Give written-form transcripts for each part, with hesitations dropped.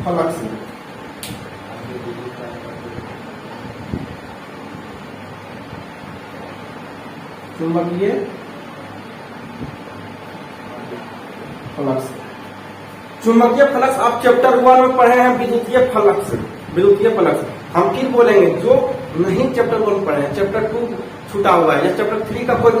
Flux. चुंबकीय flux. चुंबकीय flux आप चैप्टर 1 में पढ़े हैं, विद्युतीय फ्लक्स। विद्युतीय फ्लक्स हम फिर बोलेंगे, जो नहीं चैप्टर 1 पढ़े हैं, चैप्टर 2 छूटा हुआ है या चैप्टर 3 का कोई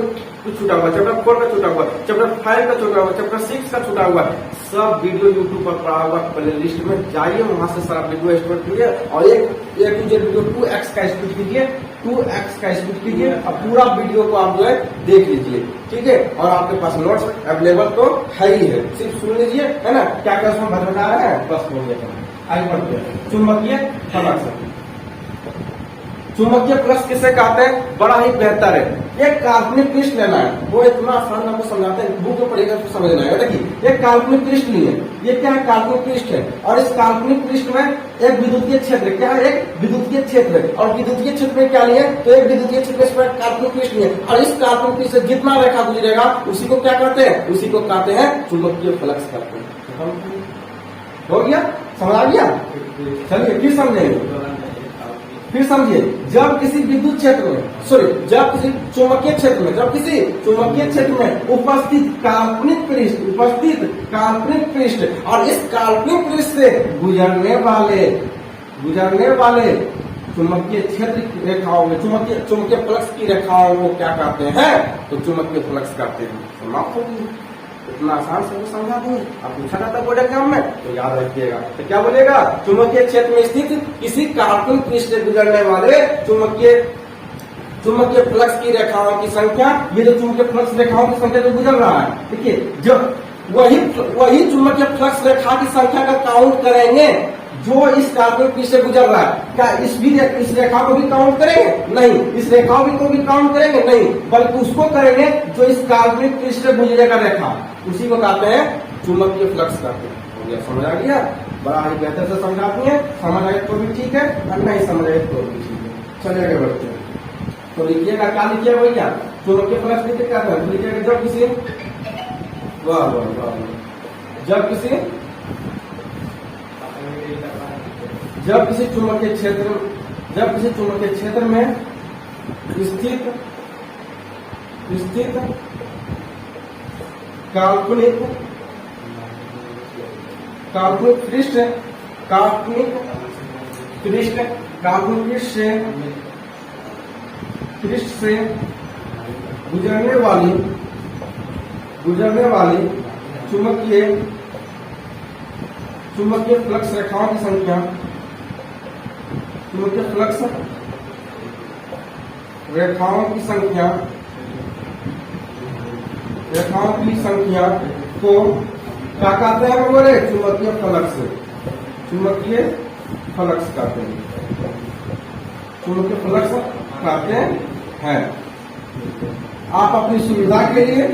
कुछ छूटा हुआ है, चैप्टर 4 का छूटा हुआ है, चैप्टर 5 का छूटा हुआ है, चैप्टर 6 का छूटा हुआ है, सब वीडियो यूट्यूब पर पड़ा हुआ प्ले लिस्ट में जाइए, वहां से सारा वीडियो स्टोर कीजिए और एक वीडियो 2x का स्पीड कीजिए, 2x का स्पीड कीजिए और पूरा वीडियो को आप जो है देख लीजिए, ठीक है। और आपके पास नोट्स अवेलेबल तो है ही है, सिर्फ सुन लीजिए, है ना, क्या क्या उसमें बता रहा है, बस हो गया। आगे बढ़ते हैं। चुंबकीय फ्लक्स। चुंबकीय फ्लक्स किसे कहते हैं, बड़ा ही बेहतर है। एक काल्पनिक पृष्ठ लेना है, वो इतना आसान आपको समझाते हैं, बुक में पढ़ेगा तो समझ आएगा। देखिए एक काल्पनिक पृष्ठ लिए, ये क्या है, काल्पनिक पृष्ठ है, और इस काल्पनिक पृष्ठ में एक विद्युतीय क्षेत्र, क्या है, एक विद्युतीय क्षेत्र है, और विद्युतीय क्षेत्र में क्या लिए, तो एक विद्युतीय क्षेत्र में काल्पनिक पृष्ठ लिए, और इस काल्पनिक पृष्ठ से जितना रेखा गुजरेगा उसी को क्या कहते हैं, उसी को कहते हैं चुंबकीय फ्लक्स कहते हैं। हो गया, समझ आ गया। चलिए फिर समझेंगे, फिर समझिए। जब किसी विद्युत क्षेत्र में, सॉरी, जब किसी चुंबकीय क्षेत्र में, जब किसी चुंबकीय क्षेत्र में उपस्थित काल्पनिक पृष्ठ और इस काल्पनिक पृष्ठ से गुजरने वाले चुंबकीय क्षेत्र की रेखाओं में, चुंबकीय फ्लक्स की रेखाओं को क्या कहते हैं, तो चुंबकीय फ्लक्स कहते हैं। समाप्त होगी। इतना आसान से समझा दूंगी, आप पूछा जाता बोर्ड एग्जाम में तो याद रखिएगा। तो क्या बोलेगा, चुंबकीय क्षेत्र में स्थित किसी काल्पनिक पृष्ठ से गुजरने वाले चुंबकीय फ्लक्स की रेखाओं की संख्या, ये जो चुंबकीय फ्लक्स रेखाओं की संख्या जो गुजर रहा है, देखिए, जब वही चुंबकीय फ्लक्स रेखा की संख्या का काउंट करेंगे जो इस काल्पनिक पृष्ठ से गुजर रहा है। क्या इस रेखा को भी काउंट करेंगे? नहीं। इस रेखा को भी काउंट करेंगे? नहीं, बल्कि उसको करेंगे जो इस काल्पनिक पृष्ठ से गुजरेगा रेखा, उसी को कहते हैं चुंबकीय फ्लक्स कहते हैं। हो गया, समझ आ गया। बड़ा ही बेहतर से समझाती है, समझ आए तो भी ठीक है और नहीं समझ आए तो भी ठीक है। चलिए आगे बढ़ते हैं। तो लिखिएगा, क्या लिखिएगा भैया, चुंबकीय फ्लक्स लिखिए, क्या है लिखिएगा, जब किसी चुंबकीय क्षेत्र में स्थित काल्पनिक पृष्ठ से गुजरने वाली चुंबकीय फ्लक्स रेखाओं की संख्या, चुंबकीय फ्लक्स रेखाओं की संख्या को क्या कहते हैं, बोले चुंबकीय फ्लक्स कहते हैं। चुंबकीय फ्लक्स कहते हैं। आप अपनी सुविधा के लिए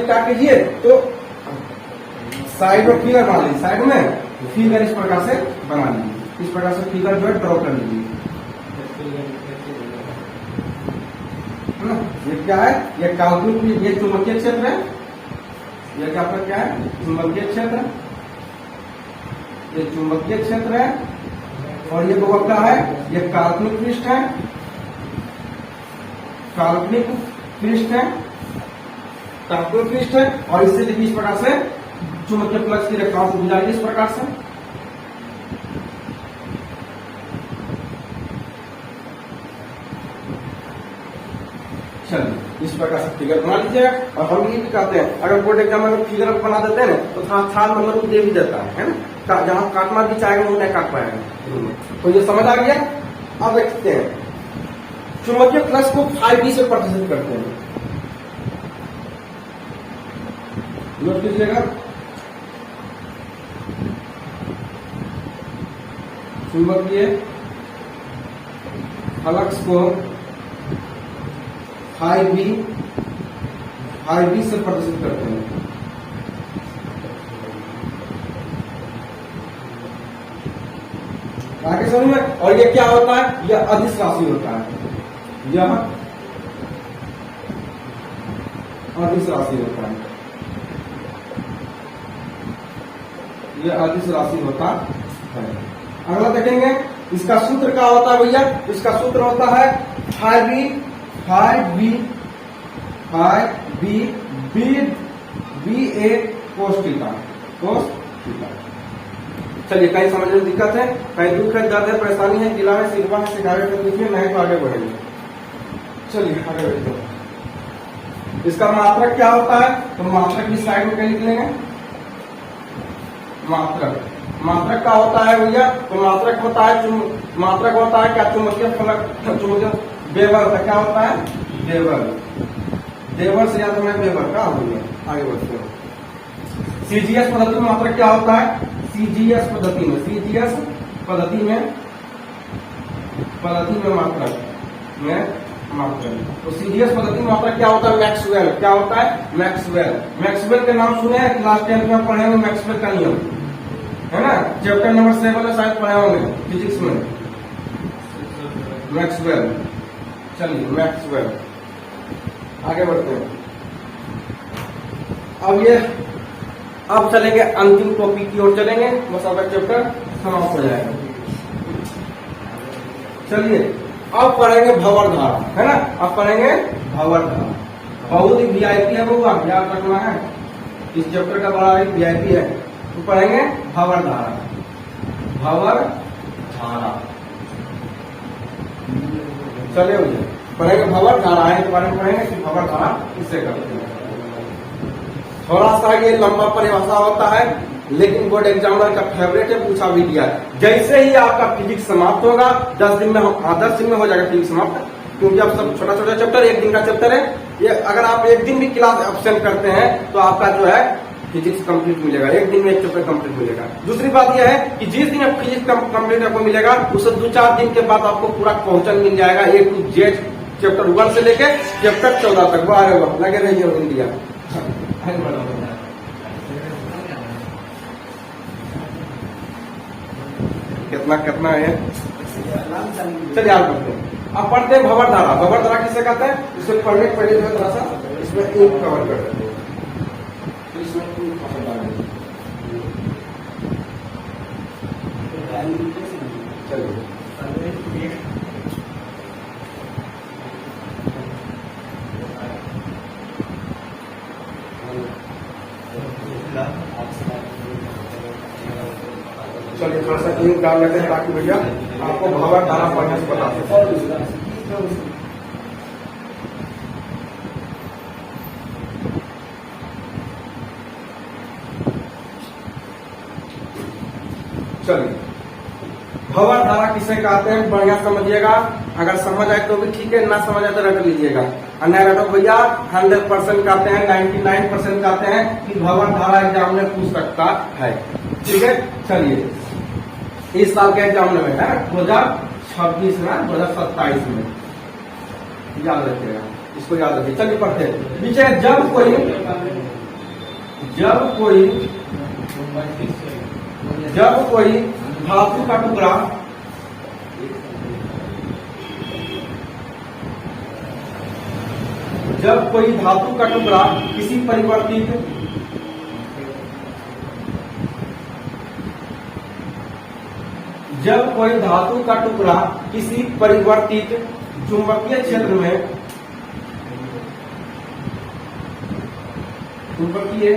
क्या कीजिए, तो साइड में फिगर बना लीजिए, साइड में फिगर इस प्रकार से बना लीजिए, इस प्रकार से फिगर जो है ड्रॉ कर लीजिए। ये क्या है, ये काल्पनिक, ये चुंबकीय क्षेत्र है, ये क्या आपका क्या है, चुंबकीय क्षेत्र, ये चुंबकीय क्षेत्र है, और ये वो क्या है, ये काल्पनिक पृष्ठ है, काल्पनिक पृष्ठ है, और इससे देखिए इस प्रकार से चुंबकीय फ्लक्स की रेखाओं को गुजारिए इस प्रकार से। चलिए इस प्रकार से फिगर बना लीजिएगा। और हम ये भी कहते हैं, अगर बोर्ड एग्जाम में फिगर बना देते हैं ना तो थोड़ा नंबर दे भी देता है ना, जहां काटना भी चाहेगा वो नहीं काट पाएगा। तो ये समझ आ गया। अब देखते हैं, चुंबकीय फ्लक्स को 5B से प्रदर्शित करते हैं। नोट कीजिएगा, चुंबकीय फ्लक्स को 5B से प्रदर्शित करते हैं। आगे समझ में। और ये क्या होता है, यह अदिश राशि होता है, यह अदिश राशि होता है, ये अदिश राशि होता है। अगला देखेंगे, इसका सूत्र क्या होता है भैया? इसका सूत्र होता है 5b cos थीटा। चलिए, कहीं समझने में दिक्कत है, कहीं दुख है, दर्द है, परेशानी है, जिला है, सिरवा है, शिकायत है, लिखिए, नहीं तो आगे बढ़ेंगे। चलिए आगे बढ़ते हैं। इसका मात्रक क्या होता है? तो मात्रक की साइड में क्या लिख लेंगे? मात्रक क्या होता है भैया? तो मात्रक होता है क्या? चुंबकीय फलक, चुंबकीय वेबर का क्या होता है? वेबर से याद हमें वेबर का हो गया। आगे बढ़ते हैं। सीजीएस पद्धति में मात्रक क्या होता है? सीजीएस पद्धति में मात्रक तो सीजीएस पद्धति में मात्रक क्या होता है? मैक्सवेल। क्या होता है? मैक्सवेल के नाम सुने हैं? क्लास 10 में पढ़े होंगे मैक्सवेल का नियम, है ना? चैप्टर नंबर 7 में शायद पढ़े होंगे फिजिक्स में, मैक्सवेल। चलिए मैक्सवेल, आगे बढ़ते हैं। अब चलेंगे अंतिम टॉपिक की ओर चलेंगे, बस अब चैप्टर समाप्त हो जाएगा। चलिए अब पढ़ेंगे भंवर धारा, है ना? अब पढ़ेंगे भंवर धारा। बहुत ही वीआईपी है वो, आप याद रखना है, इस चैप्टर का बड़ा एक वीआईपी है। तो पढ़ेंगे भंवर धारा। चलिए भैया, पढ़ेंगे भंवर धाराएं के बारे में पढ़ेंगे कि भंवर धारा किससे करते हैं। थोड़ा सा ये लंबा परिभाषा होता है, लेकिन बोर्ड एग्जामिनर का फेवरेट है, पूछा भी दिया है। जैसे ही आपका फिजिक्स समाप्त होगा, 10 दिन में हो जाएगा फिजिक्स समाप्त, क्योंकि अब सब छोटा छोटा चैप्टर, 1 दिन का चैप्टर है ये। अगर आप 1 दिन भी क्लास एब्सेंट करते हैं तो आपका जो है फिजिक्स कंप्लीट मिलेगा, 1 दिन में 1 चैप्टर कंप्लीट मिलेगा। दूसरी बात यह है कि जिस दिन फिजिक्स कंप्लीट आपको मिलेगा, उससे 2-4 दिन के बाद आपको पूरा क्वेश्चन मिल जाएगा, A to Z, चैप्टर 1 से लेके चैप्टर 14 तक। वाह लगे रहिए इंडिया। कितना है? चलिए आगे बढ़ते हैं। अब पढ़ते हैं भंवर धारा। भंवर धारा किसे कहते हैं? इसे पढ़ने के पहले थोड़ा सा इसमें एक कवर कर देते हैं। चलिए चलिए थोड़ा सा लिंक डाल लेते हैं ताकि भैया आपको भंवर धारा पढ़ने से बता सकें। चलिए भंवर धारा किसे कहते हैं बढ़िया समझिएगा। अगर समझ आए तो भी ठीक है, ना समझ आए तो रट लीजिएगा। अन्य रटो भैया 100% कहते हैं, 99% कहते हैं कि भंवर धारा एग्जाम में पूछ सकता है। ठीक है, चलिए इस साल के एग्जाम में है 2026 में, 2027 में याद रखिएगा, इसको याद रखिए। चलिए पढ़ते हैं। नीचे जब कोई धातु का टुकड़ा किसी परिवर्तित चुंबकीय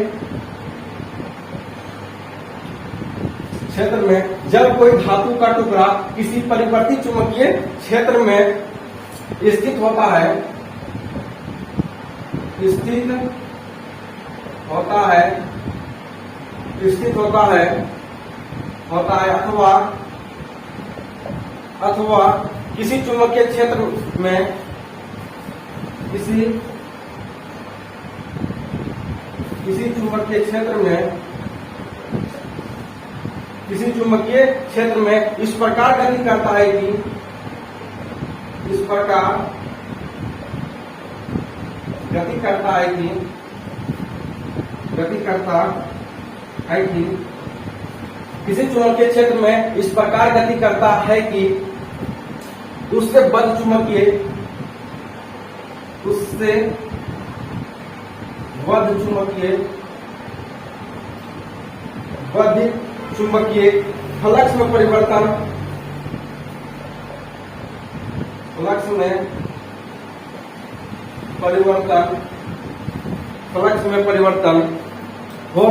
क्षेत्र में जब कोई धातु का टुकड़ा किसी परिवर्तित चुंबकीय क्षेत्र में स्थित होता है अथवा किसी चुंबकीय क्षेत्र में इस प्रकार गति करता है कि उससे बद्ध चुंबकीय चुंबकीय फ्लक्स में परिवर्तन, फ्लक्स में परिवर्तन, फ्लक्स में परिवर्तन हो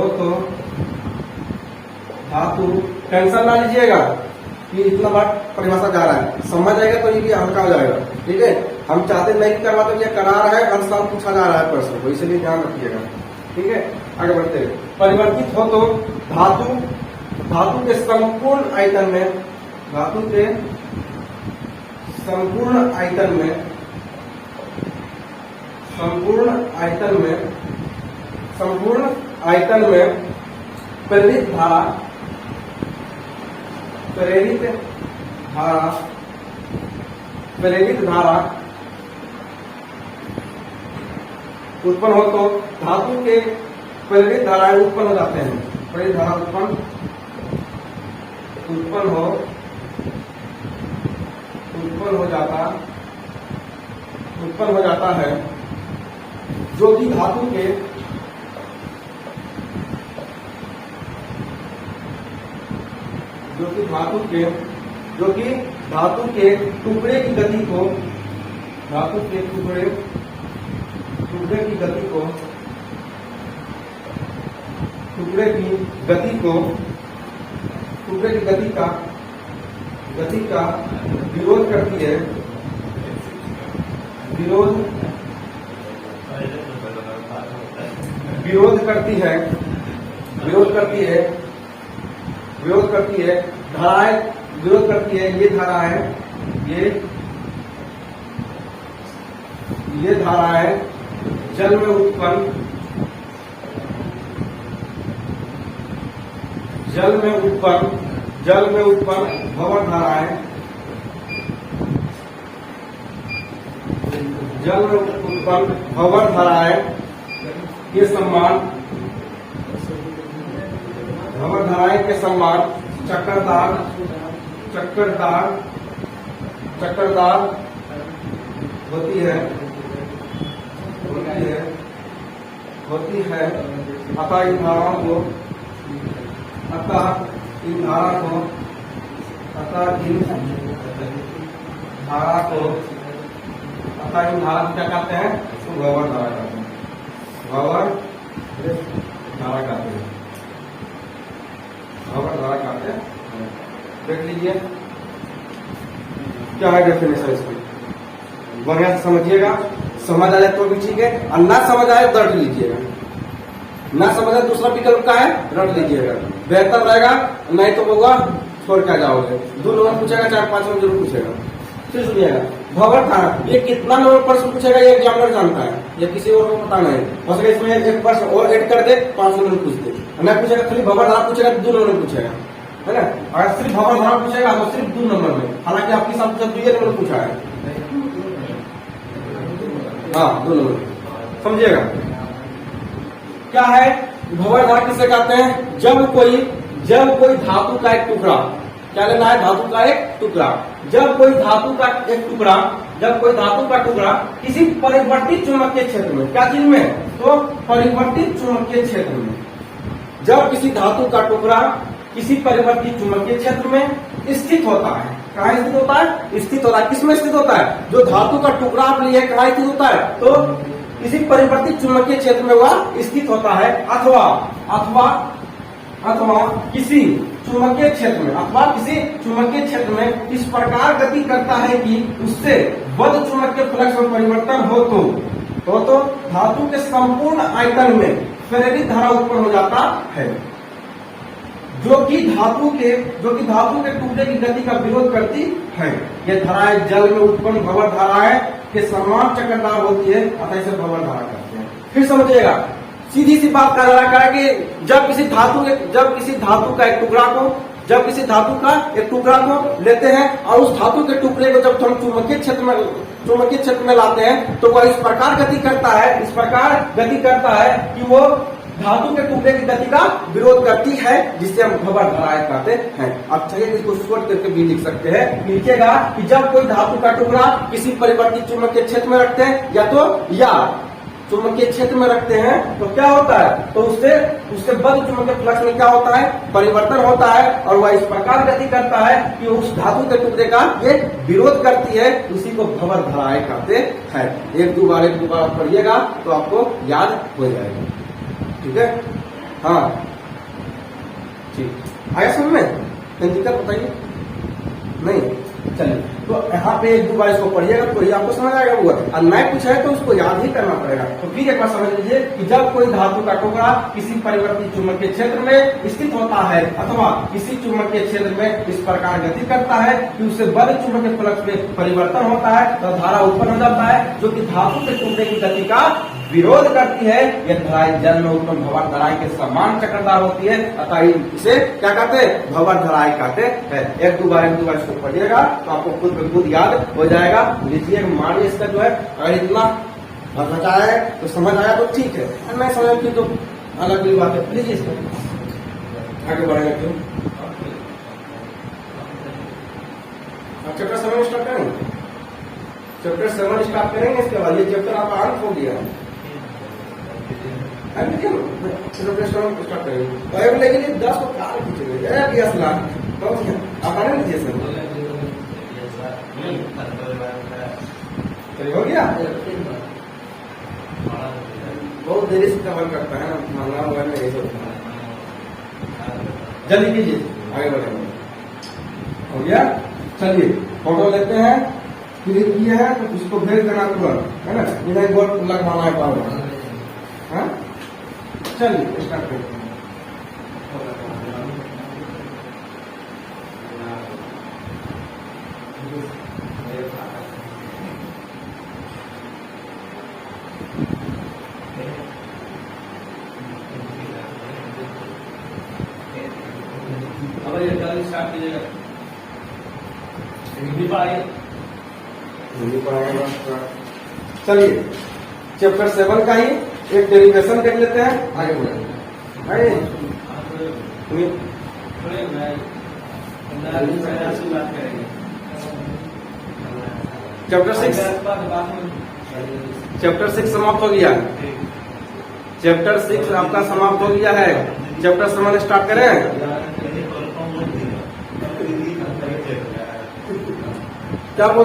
तो धातु, टेंशन ना लीजिएगा कि इतना बार परिभाषा जा रहा है, समझ आएगा तो ये भी हल्का हो जाएगा। ठीक है, हम चाहते नहीं करवा तो ये करा रहा है, अंशकाल पूछा जा रहा है प्रश्न को, इसलिए ध्यान रखिएगा। ठीक है, आगे बढ़ते हैं। परिवर्तित हो तो धातु के संपूर्ण आयतन में, धातु के संपूर्ण आयतन में, संपूर्ण आयतन में प्रेरित धारा उत्पन्न हो तो धातु के प्रेरित धाराएं उत्पन्न हो जाते हैं, प्रेरित धारा उत्पन्न हो जाता है, जो कि धातु के टुकड़े की गति को, धातु के टुकड़े की गति का विरोध करती है, विरोध करती है धाराएं, विरोध करती है ये धाराएं, ये धाराएं जल में उत्पन्न भंवर धाराएं, जल में उत्पन्न भंवर धाराएं के समान, भंवर धाराएं के समान चक्करदार होती है, अतः इन धारा को क्या कहते हैं? भंवर धारा कहते हैं, भंवर धारा कहते हैं, भंवर धारा कहते हैं। देख लीजिए क्या है डेफिनेशन इसकी, बढ़िया से समझिएगा, समझ आ जाए तो भी ठीक है, और ना समझ आए तो रट लीजिएगा, ना समझ आए दूसरा विकल्प का है रट लीजिएगा, बेहतर रहेगा। नहीं तो होगा छोड़ के जाओगे, 2 नंबर पूछेगा, 4-5 नंबर जरूर पूछेगा। फिर सुनिएगा, भंवर धारा ये कितना नंबर प्रश्न पूछेगा ये एग्जामिनर जानता है, ये किसी और को पता नहीं। हो सके इसमें एक प्रश्न और ऐड कर दे, 5 नंबर पूछ दे, नहीं पूछेगा खाली भंवर धारा पूछेगा 2 नंबर पूछेगा, है ना। अगर सिर्फ भंवर धारा पूछेगा तो सिर्फ 2 नंबर में, हालांकि आपके साथ 2 नंबर पूछा है, हाँ 2 नंबर, समझिएगा क्या है भंवर धारा किसे कहते हैं? जब कोई धातु का एक टुकड़ा, क्या लेना है? धातु का एक टुकड़ा, जब कोई धातु का टुकड़ा किसी परिवर्तित चुंबकीय क्षेत्र में, क्या चीज में? तो परिवर्तित चुंबकीय क्षेत्र में, जब किसी धातु का टुकड़ा किसी परिवर्तित चुंबकीय क्षेत्र में स्थित होता है, कहाँ स्थित होता है? स्थित होता है, किसमें स्थित होता है? जो धातु का टुकड़ा आप लिए कहाँ स्थित होता है? तो किसी परिवर्तित चुंबकीय क्षेत्र में वह स्थित होता है, अथवा किसी चुंबकीय क्षेत्र में इस प्रकार गति करता है कि उससे बद्ध चुंबकीय फ्लक्स में परिवर्तन हो तो धातु के संपूर्ण आयतन में प्रेरित धारा उत्पन्न हो जाता है, जो कि धातु के टुकड़े की गति का विरोध करती है। ये धाराएं जल में उत्पन्न भंवर धाराएं के समान चक्करदार होती है, अतः इसे भंवर धारा कहते हैं। फिर समझिएगा, सीधी सी बात कर रहा है कि जब किसी धातु का एक टुकड़ा को लेते हैं और उस धातु के टुकड़े को जब हम चुंबकीय क्षेत्र में लाते हैं तो वह इस प्रकार गति करता है कि वो धातु के टुकड़े की गति का विरोध करती है, जिससे हम भंवर धाराएं कहते हैं। अब चाहिए इसको शॉर्ट करके भी लिख सकते हैं, लिखिएगा कि जब कोई धातु का टुकड़ा किसी परिवर्तित चुंबकीय क्षेत्र में रखते हैं या चुंबकीय क्षेत्र में रखते हैं तो क्या होता है, तो उसके बद्ध चुंबकीय फ्लक्स में क्या होता है, परिवर्तन होता है और वह इस प्रकार गति करता है कि उस धातु के टुकड़े का ये विरोध करती है। उसी को भंवर धाराएं कहते हैं। एक दो बार पढ़िएगा तो आपको याद हो जाएगा। ठीक है, हाँ ठीक आया समझ में, कोई दिक्कत बताइए नहीं। चलिए, तो यहाँ पे एक दो बार इसको पढ़िएगा तो ये आपको समझ आएगा। वो और नए कुछ है तो उसको याद ही करना पड़ेगा। तो फिर एक बार समझ लीजिए कि जब कोई धातु का टुकड़ा किसी परिवर्तित चुंबकीय क्षेत्र में स्थित होता है अथवा किसी चुंबकीय क्षेत्र में इस प्रकार गति करता है कि उससे बड़े चुंबकीय फ्लक्स में परिवर्तन होता है तो धारा उत्पन्न हो जाता है, जो कि धातु के टुकड़े की गति का विरोध करती है। यह धाराएं जल में उत्पन्न भंवर धाराएं के समान चक्रदार होती है, अतः इसे क्या कहते हैं, भंवर धाराएं कहते हैं। एक दो बार इसको पढ़िएगा तो आपको खुद ब खुद याद हो जाएगा। लीजिए मानिए इसका जो है अगर इतना भटका है तो समझ आया तो ठीक है, नहीं समझ की तो अलग ही बात है। लीजिए इसको आगे बढ़ेगा क्यों। चैप्टर 7 स्टार्ट करेंगे, चैप्टर 7 स्टार्ट करेंगे। इसके बाद ये चैप्टर आपका अंत हो गया। स्टार्ट करेंगे लेकिन 10 को कार खींचेंगे आप लीजिए सर। हो गया, बहुत देरी से कवर करता है ना, महंगा मोबाइल में यही होता है। जल्दी कीजिए, आगे बढ़ेंगे। हो गया, चलिए फोटो लेते हैं, क्लिक किए हैं तो उसको भेज देना तुरंत, है ना, इन्हें बोर्ड लगवाना है पावर। चलिए स्टार्ट करते हैं। अब ये कल स्टार्ट कीजिएगा, हिंदी पढ़ाएगा। चलिए चैप्टर 7 का ही एक डेरिवेशन कर लेते हैं, आगे बढ़ेंगे। चैप्टर 6 समाप्त हो गया। चैप्टर 6 आपका समाप्त हो गया है। चैप्टर 7 स्टार्ट करें। क्या बोल